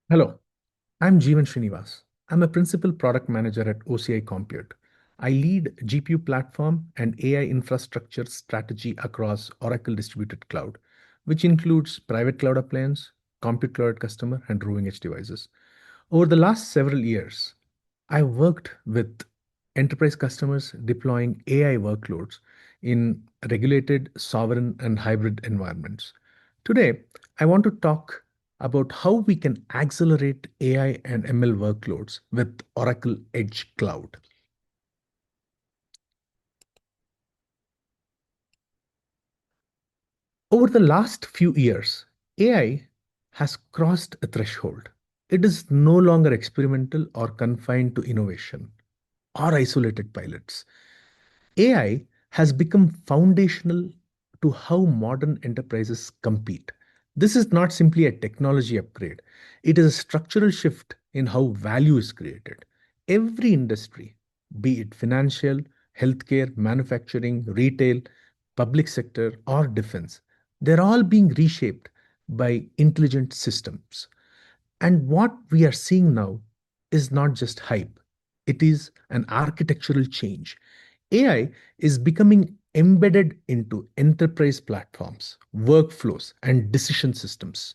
Hello, I'm Jeevan. I'm a principal product manager at OCI Compute. I lead GPU platform and AI infrastructure strategy across Oracle Distributed Cloud, which includes private cloud appliance, compute cloud customer, and roving edge devices. Over the last several years, I worked with enterprise customers deploying AI workloads in regulated, sovereign, and hybrid environments. Today, I want to talk about how we can accelerate AI and ML workloads with Oracle Edge Cloud. Over the last few years, AI has crossed a threshold. It is no longer experimental or confined to innovation or isolated pilots. AI has become foundational to how modern enterprises compete. This is not simply a technology upgrade, it is a structural shift in how value is created. Every industry, be it financial, healthcare, manufacturing, retail, public sector, or defense, they're all being reshaped by intelligent systems. And what we are seeing now is not just hype, it is an architectural change. AI is becoming embedded into enterprise platforms, workflows, and decision systems.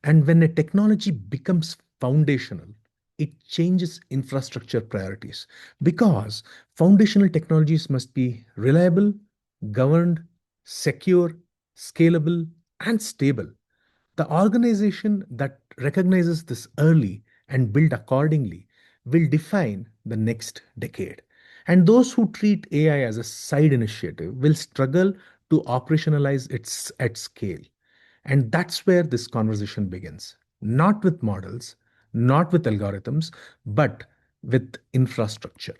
And when a technology becomes foundational, it changes infrastructure priorities because foundational technologies must be reliable, governed, secure, scalable, and stable. The organization that recognizes this early and build accordingly will define the next decade. And those who treat AI as a side initiative will struggle to operationalize it at scale. And that's where this conversation begins. Not with models, not with algorithms, but with infrastructure.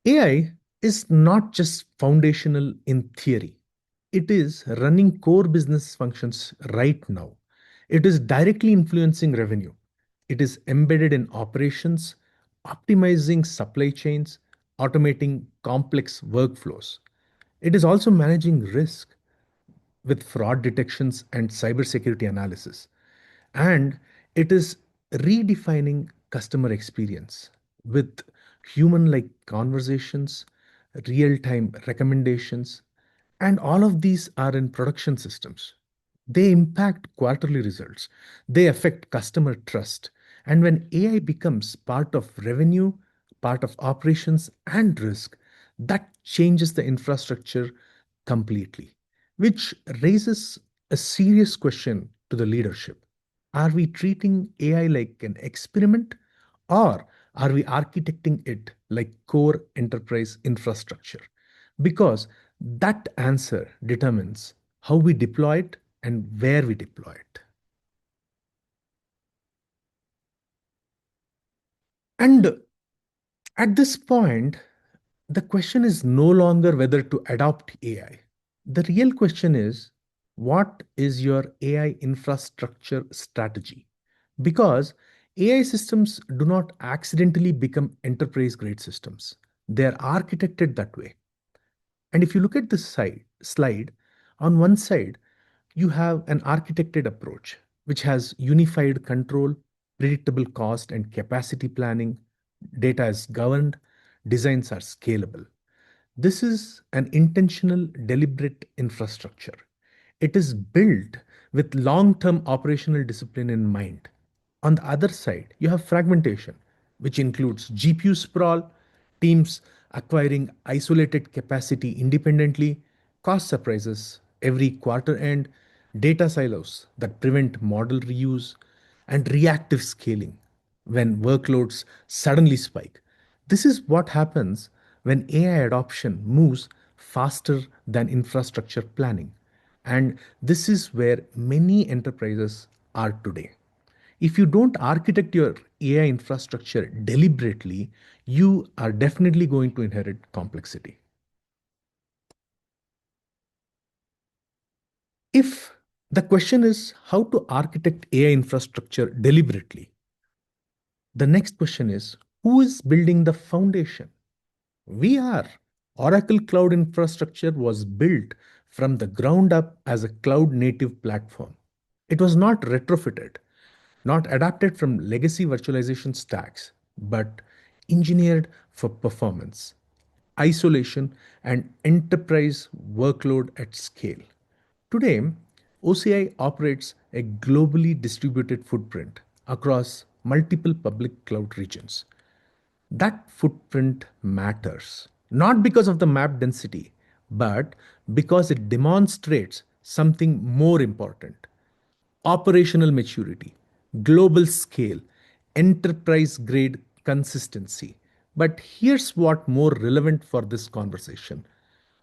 AI is not just foundational in theory, it is running core business functions right now. It is directly influencing revenue. It is embedded in operations, optimizing supply chains, automating complex workflows. It is also managing risk with fraud detections and cybersecurity analysis. And it is redefining customer experience with human like conversations, real time recommendations, and all of these are in production systems. They impact quarterly results, they affect customer trust. And when AI becomes part of revenue, part of operations, and risk, that changes the infrastructure completely, which raises a serious question to the leadership. Are we treating AI like an experiment, or are we architecting it like core enterprise infrastructure? Because that answer determines how we deploy it and where we deploy it. And at this point, the question is no longer whether to adopt AI. The real question is, what is your AI infrastructure strategy? Because AI systems do not accidentally become enterprise grade systems. They are architected that way. And if you look at this slide, on one side, you have an architected approach, which has unified control, predictable cost and capacity planning, data is governed, designs are scalable. This is an intentional, deliberate infrastructure. It is built with long term operational discipline in mind. On the other side, you have fragmentation, which includes GPU sprawl, teams acquiring isolated capacity independently, cost surprises every quarter end, data silos that prevent model reuse, and reactive scaling when workloads suddenly spike. This is what happens when AI adoption moves faster than infrastructure planning. And this is where many enterprises are today. If you don't architect your AI infrastructure deliberately, you are definitely going to inherit complexity. If the question is how to architect AI infrastructure deliberately, the next question is who is building the foundation? We are. Oracle Cloud Infrastructure was built from the ground up as a cloud native platform. It was not retrofitted, not adapted from legacy virtualization stacks, but engineered for performance, isolation, and enterprise workload at scale. Today, OCI operates a globally distributed footprint across multiple public cloud regions. That footprint matters, not because of the map density, but because it demonstrates something more important: operational maturity, global scale, enterprise grade consistency. But here's what more relevant for this conversation.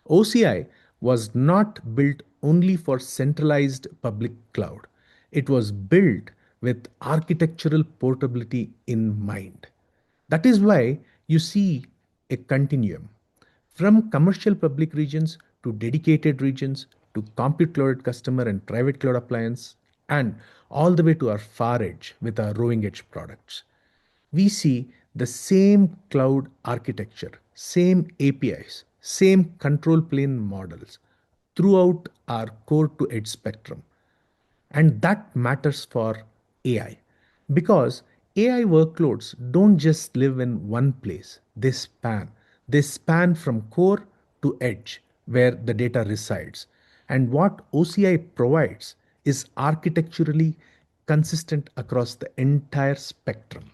OCI was not built only for centralized public cloud. It was built with architectural portability in mind. That is why you see a continuum from commercial public regions to dedicated regions to compute cloud customer and private cloud appliance, and all the way to our far edge with our rowing edge products. We see the same cloud architecture, same APIs, same control plane models throughout our core to edge spectrum. And that matters for AI because AI workloads don't just live in one place, they span. They span from core to edge where the data resides. And what OCI provides is architecturally consistent across the entire spectrum.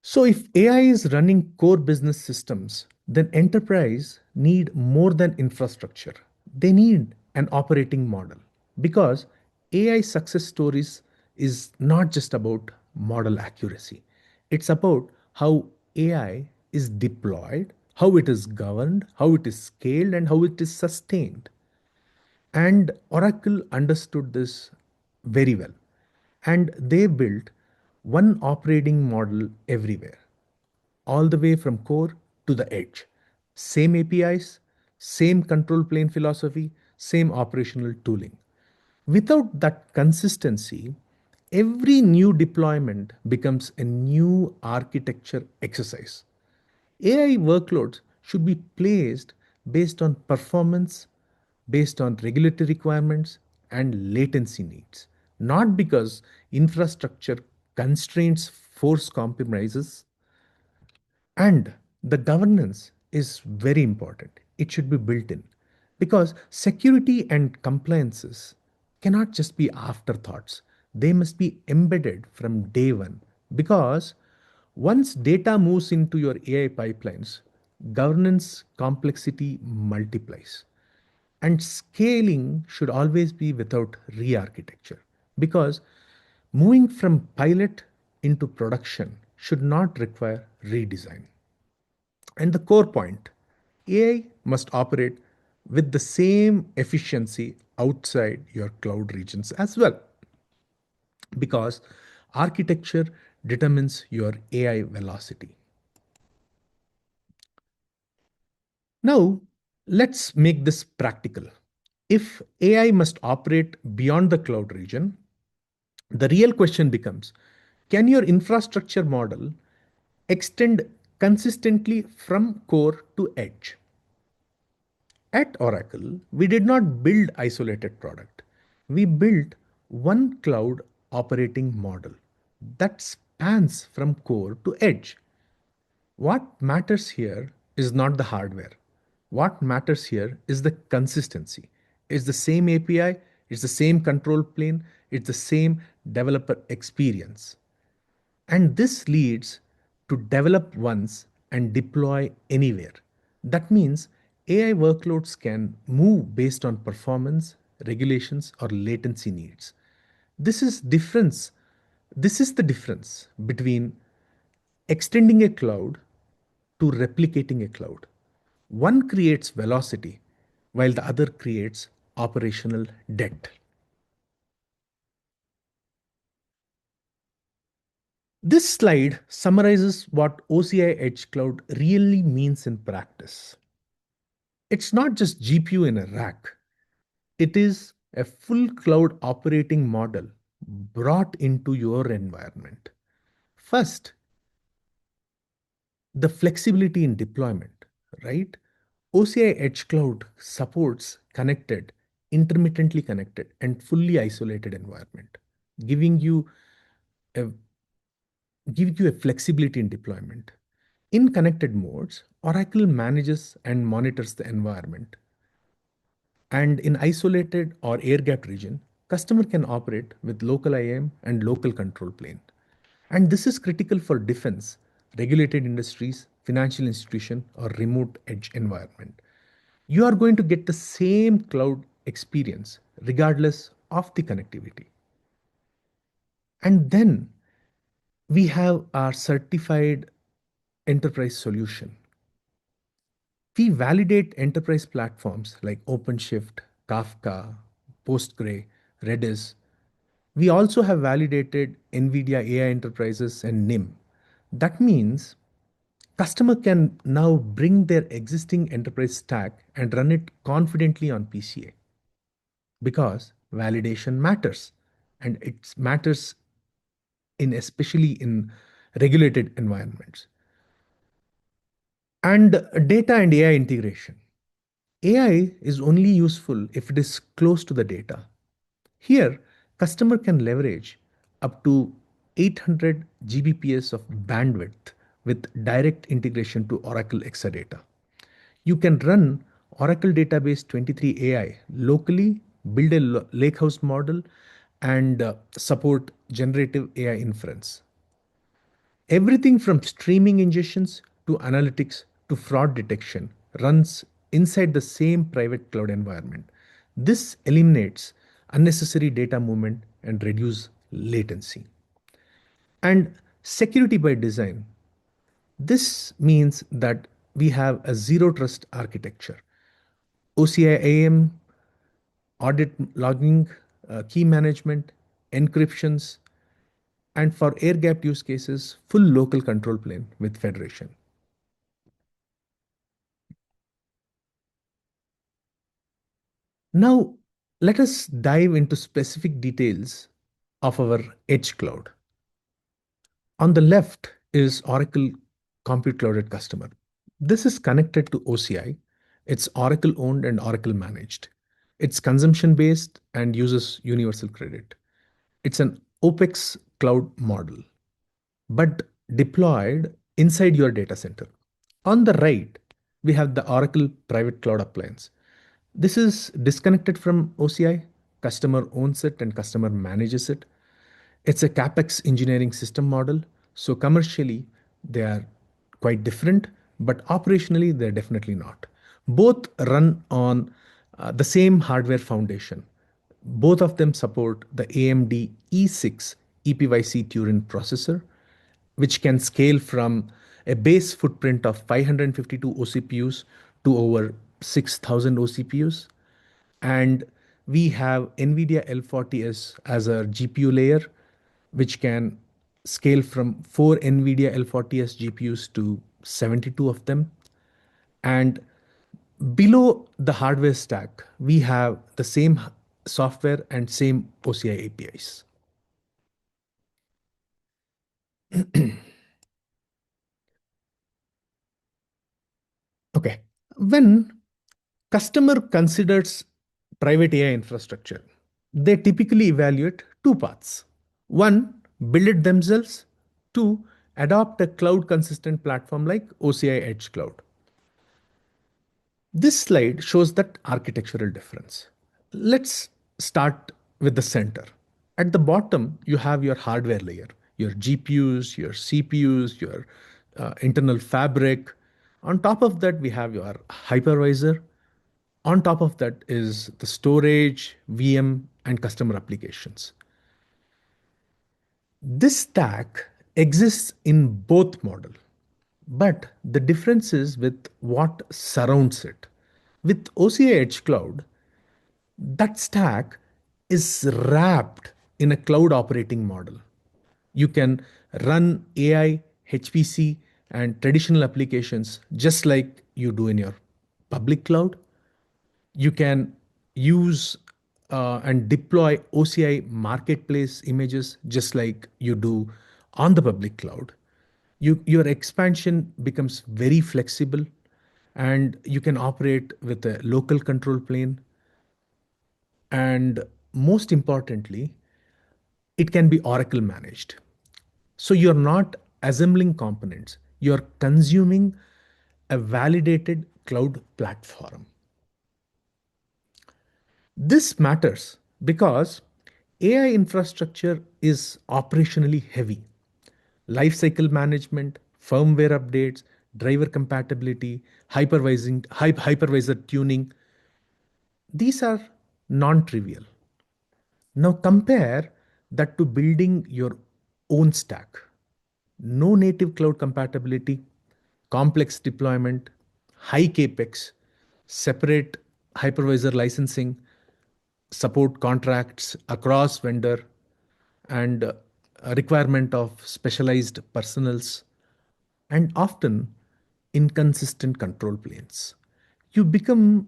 So if AI is running core business systems, then enterprise need more than infrastructure. They need an operating model because AI success stories is not just about model accuracy. It's about how AI is deployed, how it is governed, how it is scaled, and how it is sustained. And Oracle understood this very well. And they built one operating model everywhere, all the way from core to the edge. Same APIs, same control plane philosophy, same operational tooling. Without that consistency, every new deployment becomes a new architecture exercise. AI workloads should be placed based on performance, based on regulatory requirements and latency needs, not because infrastructure constraints force compromises. And the governance is very important. It should be built in because security and compliances cannot just be afterthoughts. They must be embedded from day one because once data moves into your AI pipelines, governance complexity multiplies. And scaling should always be without re architecture because moving from pilot into production should not require redesign. And the core point: AI must operate with the same efficiency outside your cloud regions as well, because architecture determines your AI velocity. Now, let's make this practical. If AI must operate beyond the cloud region, the real question becomes, can your infrastructure model extend consistently from core to edge? At Oracle, we did not build isolated product. We built one cloud operating model that spans from core to edge. What matters here is not the hardware. What matters here is the consistency. It's the same API, it's the same control plane, it's the same developer experience. And this leads to develop once and deploy anywhere. That means AI workloads can move based on performance, regulations, or latency needs. This is difference. This is the difference between extending a cloud to replicating a cloud. One creates velocity while the other creates operational debt. This slide summarizes what OCI Edge Cloud really means in practice. It's not just GPU in a rack, it is a full cloud operating model brought into your environment. First, the flexibility in deployment, right? OCI Edge Cloud supports connected, intermittently connected, and fully isolated environment, giving you a, give you a flexibility in deployment. In connected modes, Oracle manages and monitors the environment. And in isolated or air-gapped region, customer can operate with local IAM and local control plane. And this is critical for defense, regulated industries, financial institution, or remote edge environment. You are going to get the same cloud experience regardless of the connectivity. And then we have our certified enterprise solution. We validate enterprise platforms like OpenShift, Kafka, Postgre, Redis. We also have validated NVIDIA AI Enterprises and NIM. That means customer can now bring their existing enterprise stack and run it confidently on PCA because validation matters, and it matters in especially in regulated environments. And data and AI integration. AI is only useful if it is close to the data. Here, customer can leverage up to 800 Gbps of bandwidth with direct integration to Oracle Exadata. You can run Oracle Database 23 AI locally, build a lakehouse model, and support generative AI inference. Everything from streaming ingestions to analytics to fraud detection runs inside the same private cloud environment. This eliminates unnecessary data movement and reduce latency. And security by design. This means that we have a zero trust architecture. OCI AM, audit logging, key management, encryptions, and for air gapped use cases, full local control plane with federation. Now, let us dive into specific details of our edge cloud. On the left is Oracle Compute Clouded Customer. This is connected to OCI. It's Oracle owned and Oracle managed. It's consumption based and uses universal credit. It's an OPEX cloud model, but deployed inside your data center. On the right, we have the Oracle Private Cloud Appliance. This is disconnected from OCI. Customer owns it and customer manages it. It's a CapEx engineering system model. So commercially, they are quite different, but operationally, they're definitely not. Both run on the same hardware foundation. Both of them support the AMD E6 EPYC Turin processor, which can scale from a base footprint of 552 OCPUs to over 6,000 OCPUs. And we have NVIDIA L40S as a GPU layer, which can scale from 4 NVIDIA L40S GPUs to 72 of them. And below the hardware stack, we have the same software and same OCI APIs. Okay. When customer considers private AI infrastructure, they typically evaluate two paths. One, build it themselves. Two, adopt a cloud consistent platform like OCI Edge Cloud. This slide shows that architectural difference. Let's start with the center. At the bottom, you have your hardware layer, your GPUs, your CPUs, your internal fabric. On top of that, we have your hypervisor. On top of that is the storage, VM, and customer applications. This stack exists in both model, but the difference is with what surrounds it. With OCI Edge Cloud, that stack is wrapped in a cloud operating model. You can run AI, HPC, and traditional applications just like you do in your public cloud. You can use and deploy OCI marketplace images just like you do on the public cloud. Your expansion becomes very flexible. and you can operate with a local control plane. And most importantly, it can be Oracle managed. So you're not assembling components, you're consuming a validated cloud platform. This matters because AI infrastructure is operationally heavy. Lifecycle management, firmware updates, driver compatibility, hypervisor tuning, these are non trivial. Now compare that to building your own stack. No native cloud compatibility, complex deployment, high capex, separate hypervisor licensing, support contracts across vendor, and a requirement of specialized personals, and often inconsistent control planes. You become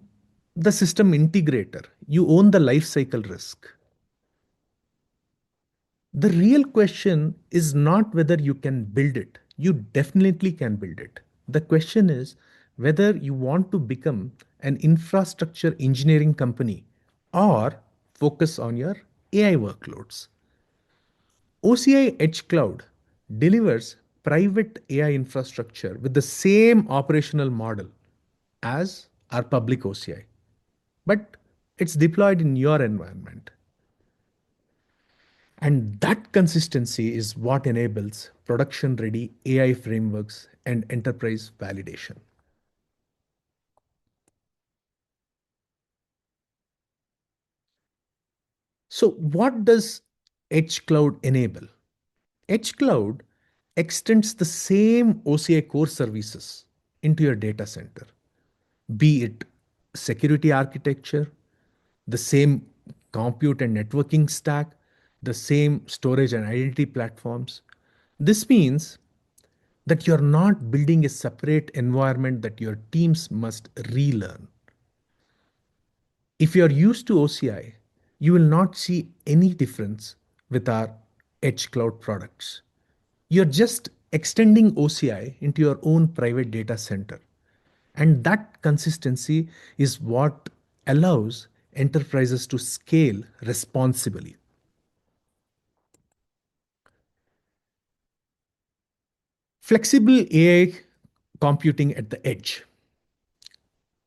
the system integrator. You own the life cycle risk. The real question is not whether you can build it. You definitely can build it. The question is whether you want to become an infrastructure engineering company or focus on your AI workloads. OCI Edge Cloud delivers private AI infrastructure with the same operational model as our public OCI, but it's deployed in your environment. And that consistency is what enables production ready AI frameworks and enterprise validation. So, what does Edge Cloud enable? Edge Cloud extends the same OCI core services into your data center, be it security architecture, the same compute and networking stack, the same storage and identity platforms. This means that you're not building a separate environment that your teams must relearn. If you're used to OCI, you will not see any difference with our Edge Cloud products. You're just extending OCI into your own private data center. And that consistency is what allows enterprises to scale responsibly. Flexible AI computing at the edge.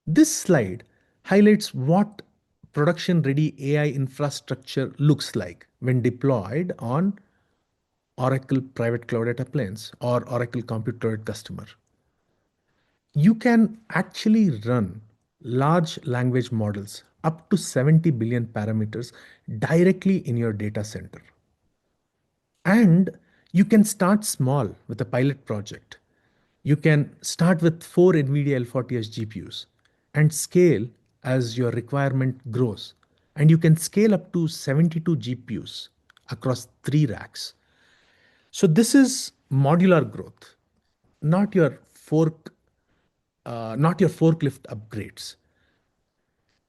This slide highlights what production ready AI infrastructure looks like when deployed on Oracle Private Cloud at Appliance or Oracle Compute Cloud at Customer. You can actually run large language models up to 70 billion parameters directly in your data center. And you can start small with a pilot project. You can start with 4 NVIDIA L40S GPUs and scale as your requirement grows. And you can scale up to 72 GPUs across 3 racks. So this is modular growth, not your not your forklift upgrades.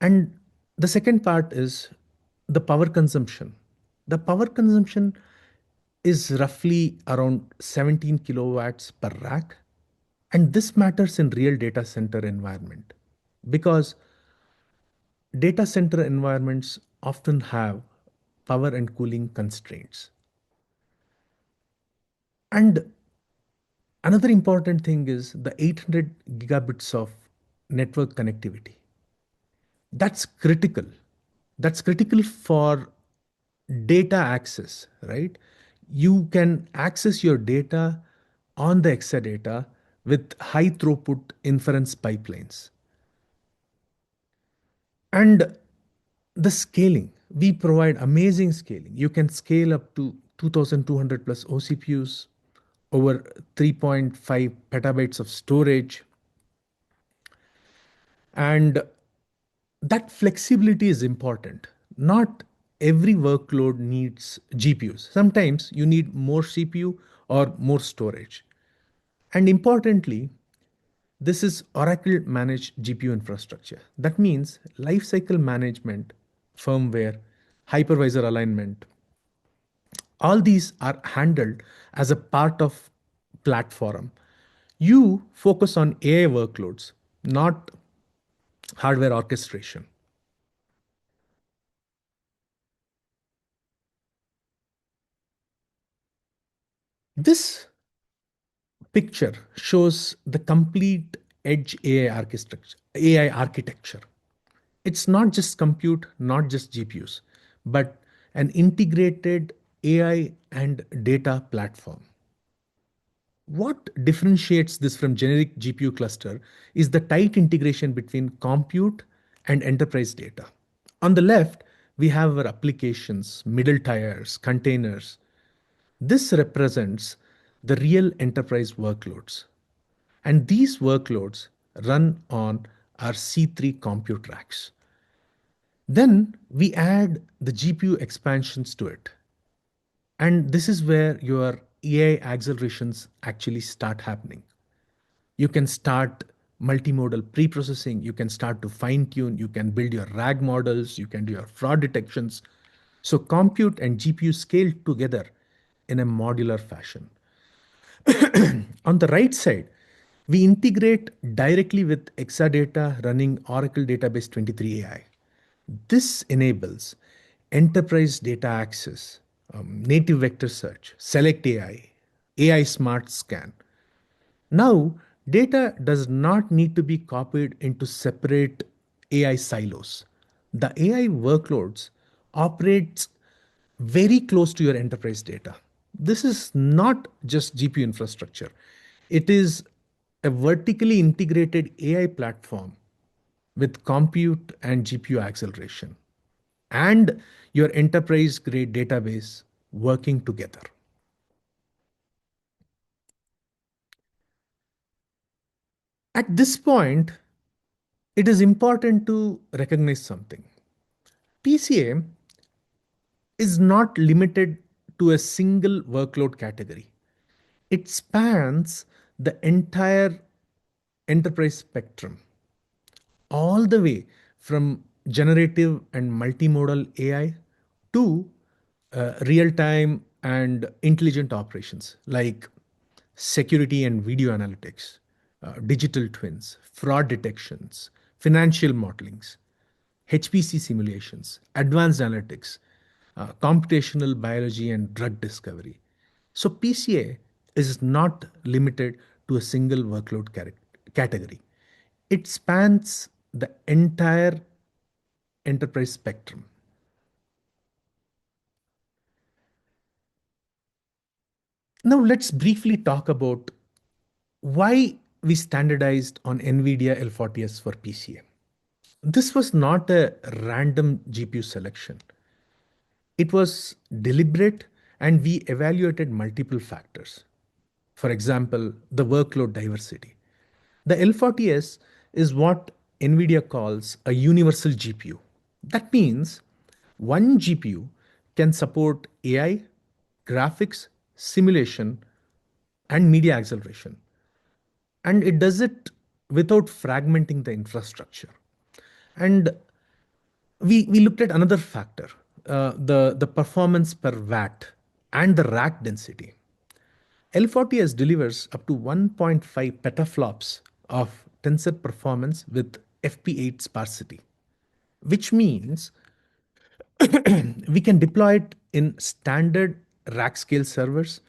And the second part is the power consumption. The power consumption is roughly around 17 kilowatts per rack. And this matters in real data center environment because data center environments often have power and cooling constraints. And another important thing is the 800 gigabits of network connectivity. That's critical. That's critical for data access, right? You can access your data on the Exadata with high throughput inference pipelines. And the scaling, we provide amazing scaling. You can scale up to 2200 plus OCPUs, over 3.5 petabytes of storage. And that flexibility is important. Not every workload needs GPUs. Sometimes you need more CPU or more storage. And importantly, this is Oracle managed GPU infrastructure. That means lifecycle management, firmware, hypervisor alignment, all these are handled as a part of platform. You focus on AI workloads, not hardware orchestration. This picture shows the complete edge AI architecture. It's not just compute, not just GPUs, but an integrated AI and data platform. What differentiates this from generic GPU cluster is the tight integration between compute and enterprise data. On the left, we have our applications, middle tiers, containers. This represents the real enterprise workloads. And these workloads run on our C3 compute racks. Then we add the GPU expansions to it. And this is where your AI accelerations actually start happening. You can start multimodal pre-processing, you can start to fine tune, you can build your RAG models, you can do your fraud detections. So compute and GPU scale together in a modular fashion. On the right side, we integrate directly with Exadata running Oracle Database 23 AI. This enables enterprise data access, native vector search, select AI, AI smart scan. Now, data does not need to be copied into separate AI silos. The AI workloads operates very close to your enterprise data. This is not just GPU infrastructure. It is a vertically integrated AI platform with compute and GPU acceleration and your enterprise grade database working together. At this point, it is important to recognize something. PCA is not limited to a single workload category. It spans the entire enterprise spectrum, all the way from generative and multimodal AI to real time and intelligent operations like security and video analytics, digital twins, fraud detections, financial modelings, HPC simulations, advanced analytics, computational biology, and drug discovery. So, PCA is not limited to a single workload category, it spans the entire enterprise spectrum. Now, let's briefly talk about why we standardized on NVIDIA L40S for PCA. This was not a random GPU selection. It was deliberate and we evaluated multiple factors. For example, the workload diversity. The L40S is what NVIDIA calls a universal GPU. That means one GPU can support AI, graphics, simulation, and media acceleration. And it does it without fragmenting the infrastructure. And we looked at another factor, the performance per watt and the rack density. L40S delivers up to 1.5 petaflops of tensor performance with FP8 sparsity, which means we can deploy it in standard rack scale servers.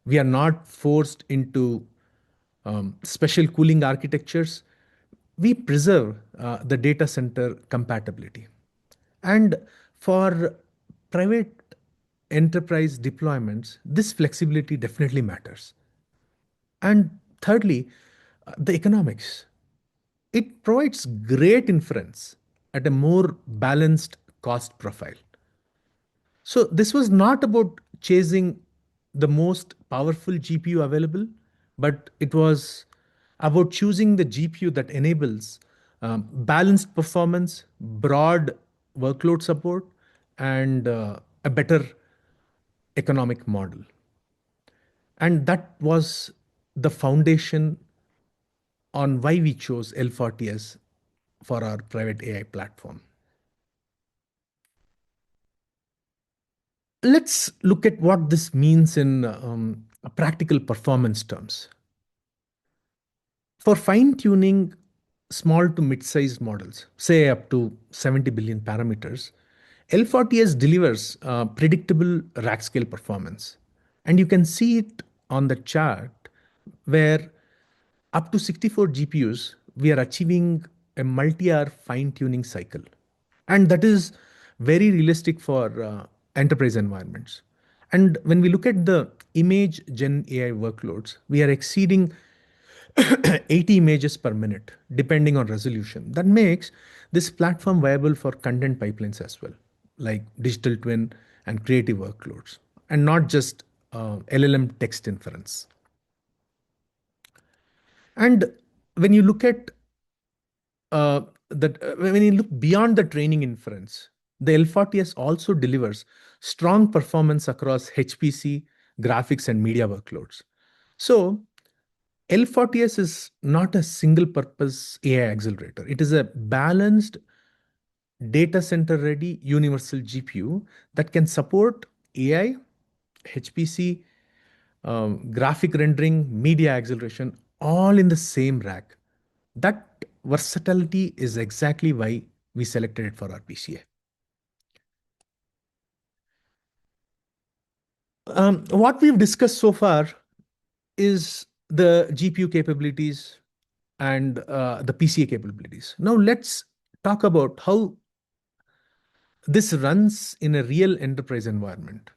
We are not forced into special cooling architectures. We preserve the data center compatibility. And for private enterprise deployments, this flexibility definitely matters. And thirdly, the economics. It provides great inference at a more balanced cost profile. So this was not about chasing the most powerful GPU available, but it was about choosing the GPU that enables balanced performance, broad workload support, and a better economic model. And that was the foundation on why we chose L40S for our private AI platform. Let's look at what this means in practical performance terms. For fine tuning small to mid-sized models, say up to 70 billion parameters, L40S delivers predictable rack scale performance. And you can see it on the chart where up to 64 GPUs, we are achieving a multi-hour fine-tuning cycle. And that is very realistic for enterprise environments. And when we look at the image gen AI workloads, we are exceeding 80 images per minute, depending on resolution. That makes this platform viable for content pipelines as well, like digital twin and creative workloads, and not just LLM text inference. And when you look at when you look beyond the training inference, the L40S also delivers strong performance across HPC, graphics, and media workloads. So L40S is not a single purpose AI accelerator. It is a balanced data center ready universal GPU that can support AI, HPC, graphic rendering, media acceleration, all in the same rack. That versatility is exactly why we selected it for our PCA. What we've discussed so far is the GPU capabilities and the PCA capabilities. Now let's talk about how this runs in a real enterprise environment.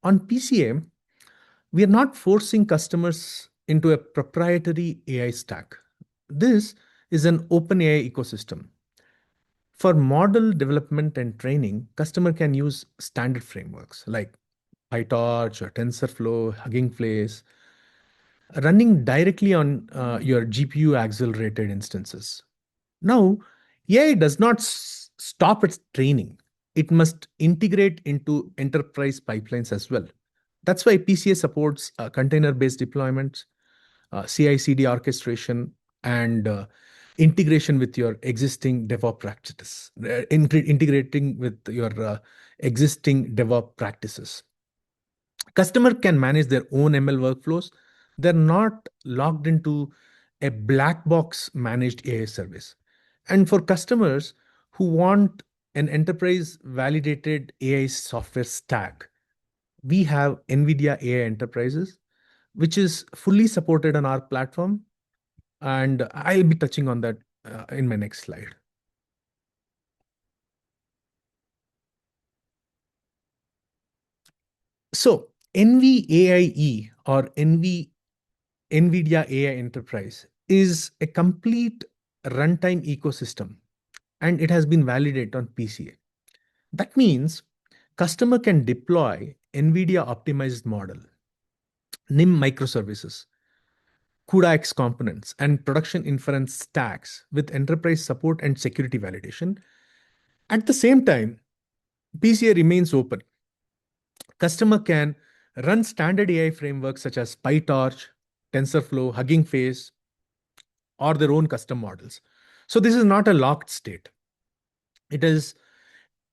On PCA, we are not forcing customers into a proprietary AI stack. This is an open AI ecosystem. For model development and training, customer can use standard frameworks like PyTorch or TensorFlow, Hugging Face, running directly on your GPU accelerated instances. Now, AI does not stop its training. It must integrate into enterprise pipelines as well. That's why PCA supports container-based deployments, CI/CD orchestration, and integration with your existing DevOps practices, integrating with your existing DevOps practices. Customer can manage their own ML workflows. They're not locked into a black box managed AI service. And for customers who want an enterprise validated AI software stack, we have NVIDIA AI Enterprises, which is fully supported on our platform. And I'll be touching on that in my next slide. So, NVAIE or NVIDIA AI Enterprise is a complete runtime ecosystem and it has been validated on PCA. That means customer can deploy NVIDIA optimized model, NIM microservices, CUDA-X components, and production inference stacks with enterprise support and security validation. At the same time, PCA remains open. Customer can run standard AI frameworks such as PyTorch, TensorFlow, Hugging Face, or their own custom models. So this is not a locked state. It is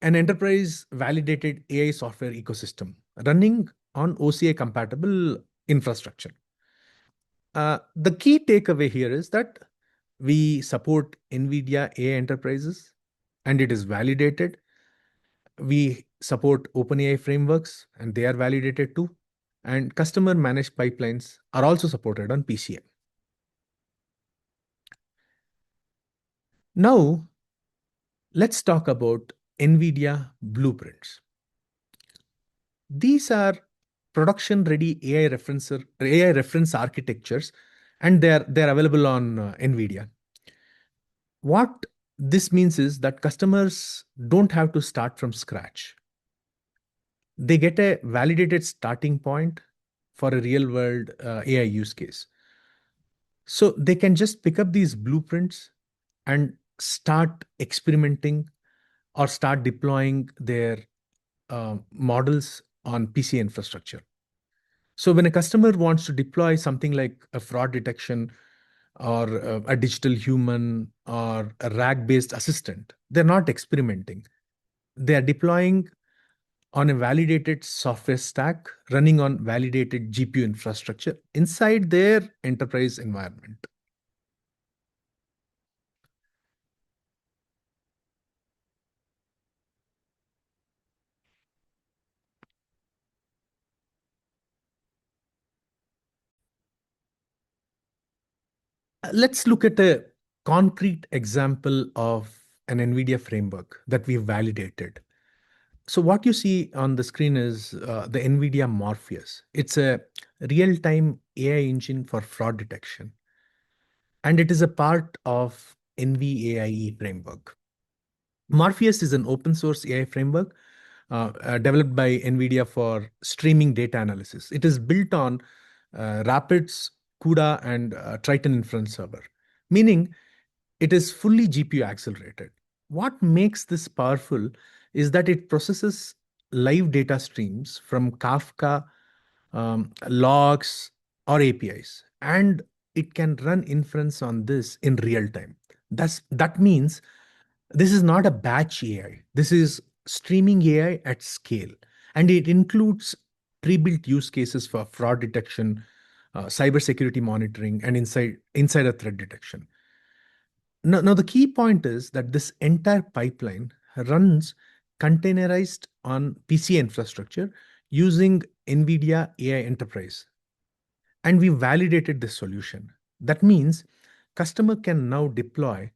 an enterprise validated AI software ecosystem running on OCI compatible infrastructure. The key takeaway here is that we support NVIDIA AI enterprises and it is validated. We support OpenAI frameworks and they are validated too. And customer managed pipelines are also supported on PCA. Now, let's talk about NVIDIA blueprints. These are production ready AI reference architectures and they're available on NVIDIA. What this means is that customers don't have to start from scratch. They get a validated starting point for a real world AI use case. So they can just pick up these blueprints and start experimenting or start deploying their models on PC infrastructure. So when a customer wants to deploy something like a fraud detection or a digital human or a RAG based assistant, they're not experimenting. They are deploying on a validated software stack running on validated GPU infrastructure inside their enterprise environment. Let's look at a concrete example of an NVIDIA framework that we've validated. So what you see on the screen is the NVIDIA Morpheus. It's a real-time AI engine for fraud detection, and it is a part of NVAIE framework. Morpheus is an open source AI framework developed by NVIDIA for streaming data analysis. It is built on Rapids, CUDA, and Triton Inference Server, meaning it is fully GPU accelerated. What makes this powerful is that it processes live data streams from Kafka, logs, or APIs, and it can run inference on this in real time. That means this is not a batch AI. This is streaming AI at scale, and it includes pre-built use cases for fraud detection, cybersecurity monitoring, and insider threat detection. Now, the key point is that this entire pipeline runs containerized on PC infrastructure using NVIDIA AI Enterprise. And we validated this solution. That means customer can now deploy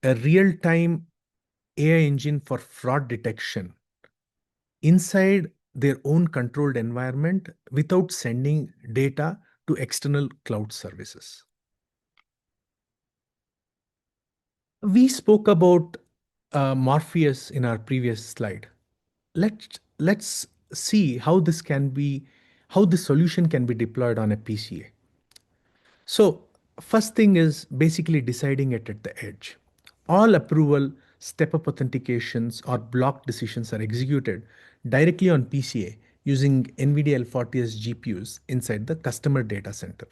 a real-time AI engine for fraud detection inside their own controlled environment without sending data to external cloud services. We spoke about Morpheus in our previous slide. Let's see how this solution can be deployed on a PCA. So first thing is basically deciding it at the edge. All approval, step-up authentications, or block decisions are executed directly on PCA using NVIDIA L40S GPUs inside the customer data center.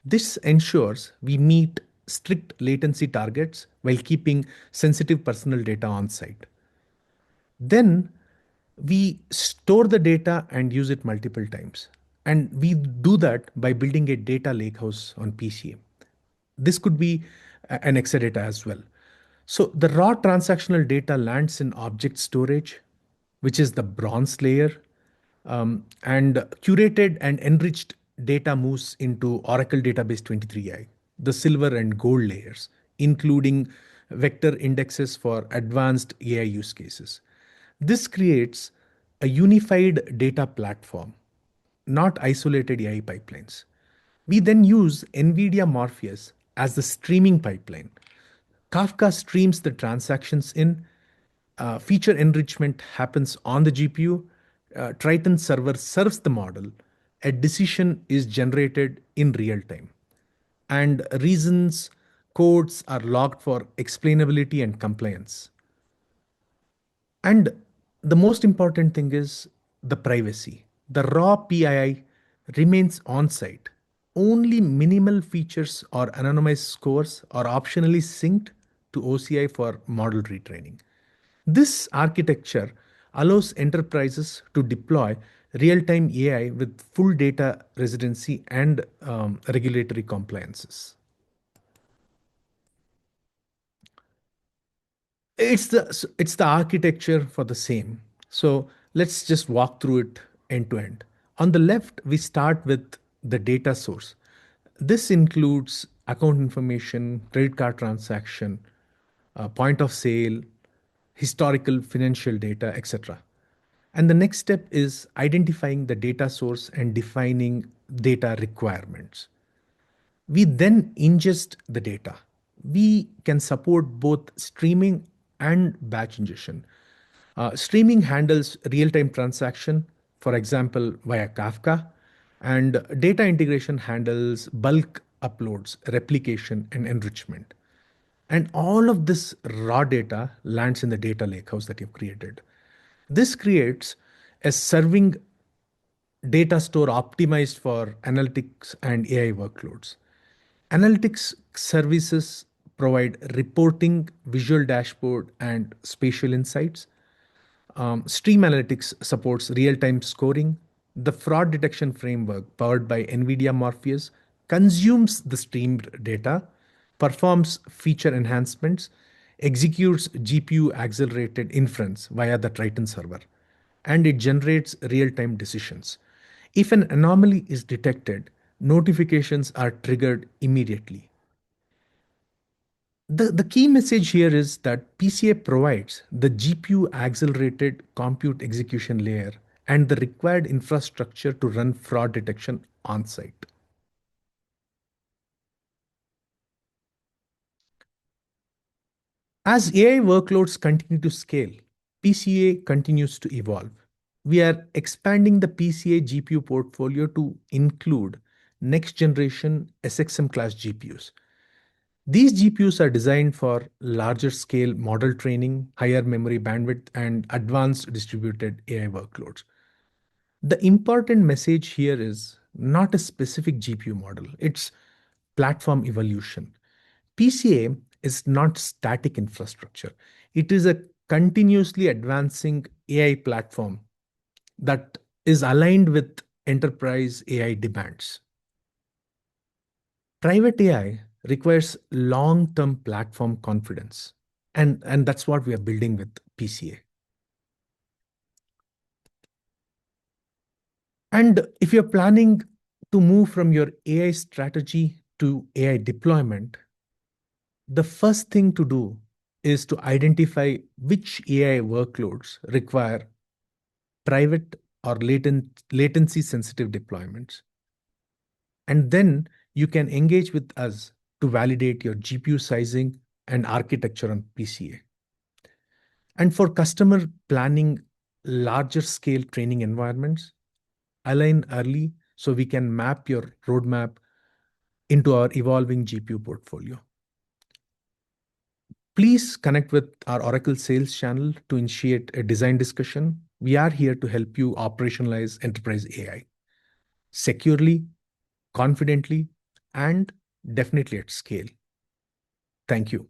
This ensures we meet strict latency targets while keeping sensitive personal data on site. Then we store the data and use it multiple times. And we do that by building a data lakehouse on PCA. This could be an Exadata as well. So the raw transactional data lands in object storage, which is the bronze layer, and curated and enriched data moves into Oracle Database 23i, the silver and gold layers, including vector indexes for advanced AI use cases. This creates a unified data platform, not isolated AI pipelines. We then use NVIDIA Morpheus as the streaming pipeline. Kafka streams the transactions in, feature enrichment happens on the GPU, Triton server serves the model, a decision is generated in real time, and reasons, codes are logged for explainability and compliance. And the most important thing is the privacy. The raw PII remains on site. Only minimal features or anonymized scores are optionally synced to OCI for model retraining. This architecture allows enterprises to deploy real time AI with full data residency and regulatory compliances. It's the architecture for the same. So let's just walk through it end to end. On the left, we start with the data source. This includes account information, credit card transaction, point of sale, historical financial data, etc. And the next step is identifying the data source and defining data requirements. We then ingest the data. We can support both streaming and batch ingestion. Streaming handles real-time transaction, for example, via Kafka, and data integration handles bulk uploads, replication, and enrichment. And all of this raw data lands in the data lakehouse that you've created. This creates a serving data store optimized for analytics and AI workloads. Analytics services provide reporting, visual dashboard, and spatial insights. Stream Analytics supports real-time scoring. The fraud detection framework powered by NVIDIA Morpheus consumes the streamed data, performs feature enhancements, executes GPU accelerated inference via the Triton server, and it generates real-time decisions. If an anomaly is detected, notifications are triggered immediately. The key message here is that PCA provides the GPU accelerated compute execution layer and the required infrastructure to run fraud detection on site. As AI workloads continue to scale, PCA continues to evolve. We are expanding the PCA GPU portfolio to include next generation SXM class GPUs. These GPUs are designed for larger scale model training, higher memory bandwidth, and advanced distributed AI workloads. The important message here is not a specific GPU model, it's platform evolution. PCA is not static infrastructure, it is a continuously advancing AI platform that is aligned with enterprise AI demands. Private AI requires long term platform confidence, and that's what we are building with PCA. And if you're planning to move from your AI strategy to AI deployment, the first thing to do is to identify which AI workloads require private or latency sensitive deployments. And then you can engage with us to validate your GPU sizing and architecture on PCA. And for customer planning larger scale training environments, align early so we can map your roadmap into our evolving GPU portfolio. Please connect with our Oracle sales channel to initiate a design discussion. We are here to help you operationalize enterprise AI securely, confidently, and definitely at scale. Thank you.